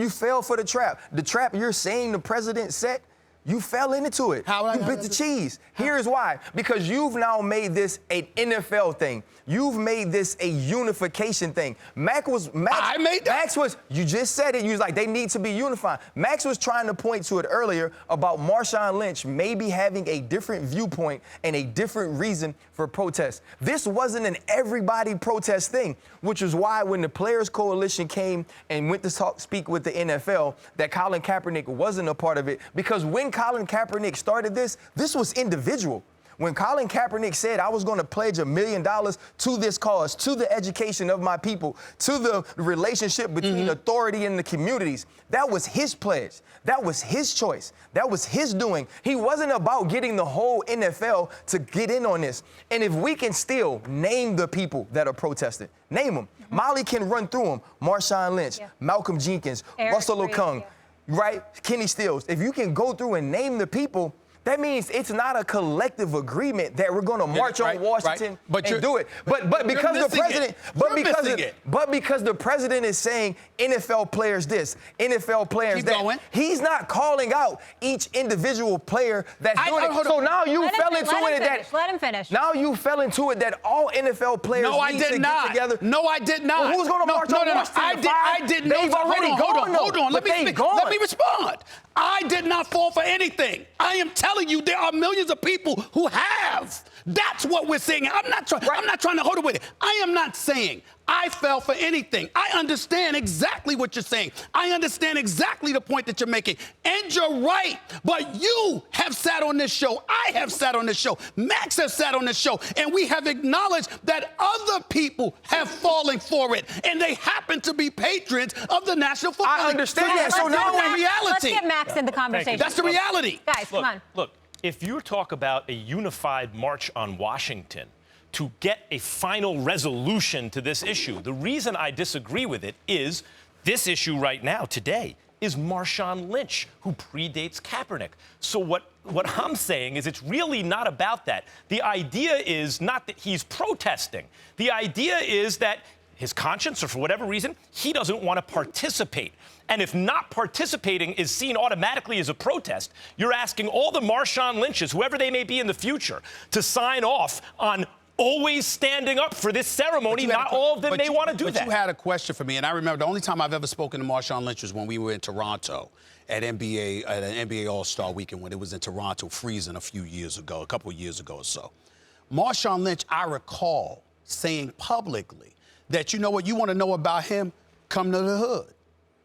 You fell for the trap. The trap you're saying the president set, you fell into it. You bit the cheese. Here's why. Because you've now made this an NFL thing. You've made this a unification thing. Max was, you just said it. You was like, they need to be unified. Max was trying to point to it earlier about Marshawn Lynch maybe having a different viewpoint and a different reason for protest. This wasn't an everybody protest thing, which is why when the Players Coalition came and went to speak with the NFL, that Colin Kaepernick wasn't a part of it. Because when Colin Kaepernick started this was individual. When Colin Kaepernick said, I was going to pledge $1 million to this cause, to the education of my people, to the relationship between authority and the communities, that was his pledge. That was his choice. That was his doing. He wasn't about getting the whole NFL to get in on this. And if we can still name the people that are protesting, name them. Molly can run through them. Marshawn Lynch, Malcolm Jenkins, Russell Okung, right? Kenny Stills. If you can go through and name the people, that means it's not a collective agreement that we're going to march on Washington and do it. But because the president, because the president is saying NFL players this, NFL players that, he's not calling out each individual player that's doing it. So now you fell into it that. Let him finish. Now you fell into it that all NFL players need to get together. No, I did not. Well, who's going to march on Washington? I did not. They've already gone. Hold on. Let me respond. I did not fall for anything. I am telling you, there are millions of people who have. That's what we're saying. I'm not trying to hold it with it. I am not saying I fell for anything. I understand exactly what you're saying. I understand exactly the point that you're making. And you're right. But you have sat on this show. I have sat on this show. Max has sat on this show. And we have acknowledged that other people have fallen for it. And they happen to be patrons of the National Football League. I understand that. So now in reality. Let's get Max in the conversation. That's the reality. Guys, come on. Look, if you talk about a unified march on Washington to get a final resolution to this issue, the reason I disagree with it is this issue right now, today, is Marshawn Lynch, who predates Kaepernick. So what I'm saying is it's really not about that. The idea is not that he's protesting. The idea is that his conscience, or for whatever reason, he doesn't want to participate. And if not participating is seen automatically as a protest, you're asking all the Marshawn Lynches, whoever they may be in the future, to sign off on always standing up for this ceremony. Not all of them may want to do that. But you had a question for me, and I remember the only time I've ever spoken to Marshawn Lynch was when we were in Toronto at an NBA All-Star Weekend when it was in Toronto, freezing a couple of years ago or so. Marshawn Lynch, I recall saying publicly that, you know what, you want to know about him? Come to the hood.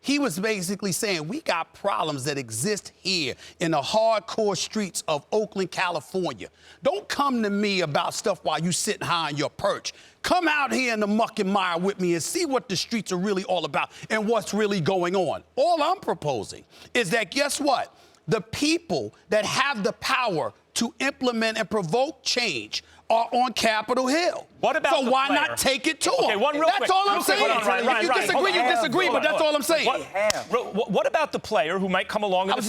He was basically saying, we got problems that exist here in the hardcore streets of Oakland, California. Don't come to me about stuff while you sitting high on your perch. Come out here in the muck and mire with me and see what the streets are really all about and what's really going on. All I'm proposing is that, guess what? The people that have the power to implement and provoke change are on Capitol Hill. What about so why not take it to them? That's all I'm saying. If you disagree, you disagree, but that's all I'm saying. What about the player who might come along in the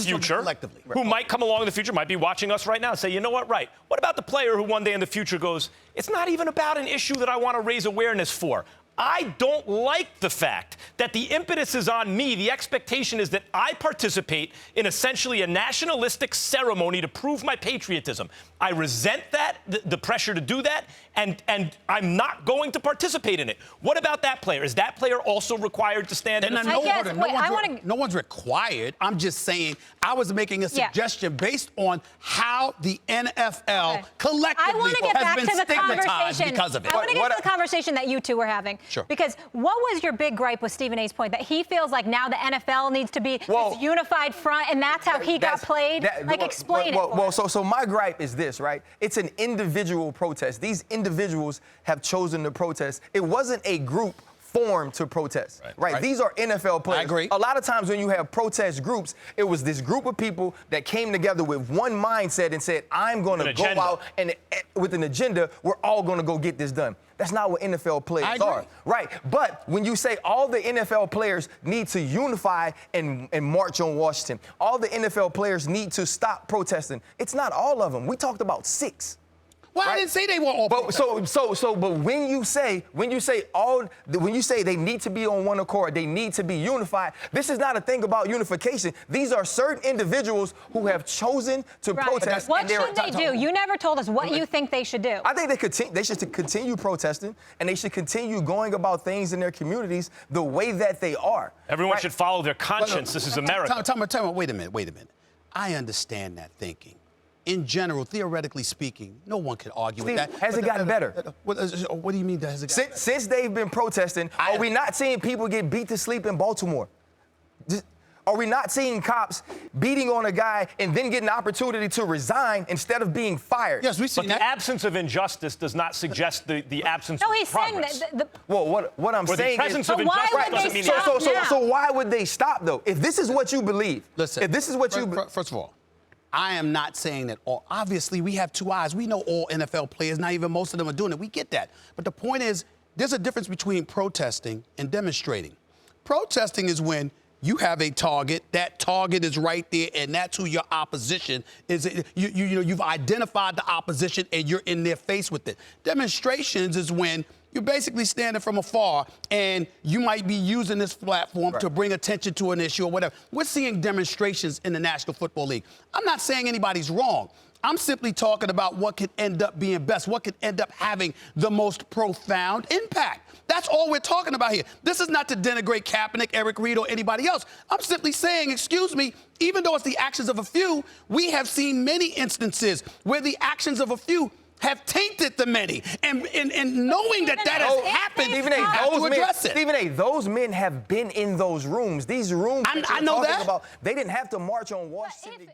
future, might be watching us right now and say, you know what, right? What about the player who one day in the future goes, it's not even about an issue that I want to raise awareness for. I don't like the fact that the impetus is on me. The expectation is that I participate in essentially a nationalistic ceremony to prove my patriotism. I resent that, the pressure to do that, and I'm not going to participate in it. What about that player? Is that player also required to stand in the No one's required. I'm just saying I was making a suggestion based on how the NFL collectively has been stigmatized because of it. I want to get to the conversation that you two were having. Sure. Because what was your big gripe with Stephen A's point? That he feels like now the NFL needs to be this unified front, and that's how he got played? Explain it. So my gripe is this, right? It's an individual protest. These individuals have chosen to protest. It wasn't a group formed to protest, right? These are NFL players. I agree. A lot of times when you have protest groups, it was this group of people that came together with one mindset and said, I'm going to go out and with an agenda, we're all going to go get this done. That's not what NFL players are, right? But when you say all the NFL players need to unify and march on Washington, all the NFL players need to stop protesting, it's not all of them. We talked about 6. Well, right? I didn't say they were all. But but when you say they need to be on one accord, they need to be unified. This is not a thing about unification. These are certain individuals who have chosen to protest. What should they do? You never told us what you think they should do. I think they should continue protesting, and they should continue going about things in their communities the way that they are. Everyone should follow their conscience. This is America. Tell me, wait a minute. I understand that thinking. In general, theoretically speaking, no one can argue with that. Has it gotten better? What do you mean that has it gotten better? Since they've been protesting, are we not seeing people get beat to sleep in Baltimore? Are we not seeing cops beating on a guy and then getting an opportunity to resign instead of being fired? Yes, we see that. But the absence of injustice does not suggest the absence of progress. Saying that. Well, what I'm saying the presence is, of injustice doesn't mean so why would they stop though? If this is what you believe, listen. If this is what first of all, I am not saying that all. Obviously, we have two eyes. We know all NFL players. Not even most of them are doing it. We get that. But the point is, there's a difference between protesting and demonstrating. Protesting is when you have a target. That target is right there, and that's who your opposition is. You've identified the opposition, and you're in their face with it. Demonstrations is when you're basically standing from afar, and you might be using this platform to bring attention to an issue or whatever. We're seeing demonstrations in the National Football League. I'm not saying anybody's wrong. I'm simply talking about what could end up being best, what could end up having the most profound impact. That's all we're talking about here. This is not to denigrate Kaepernick, Eric Reed, or anybody else. I'm simply saying, excuse me, even though it's the actions of a few, we have seen many instances where the actions of a few have tainted the many. And knowing that has happened, Stephen A., you have to address it. Stephen A., those men have been in those rooms. These rooms I know that. about, they didn't have to march on Washington.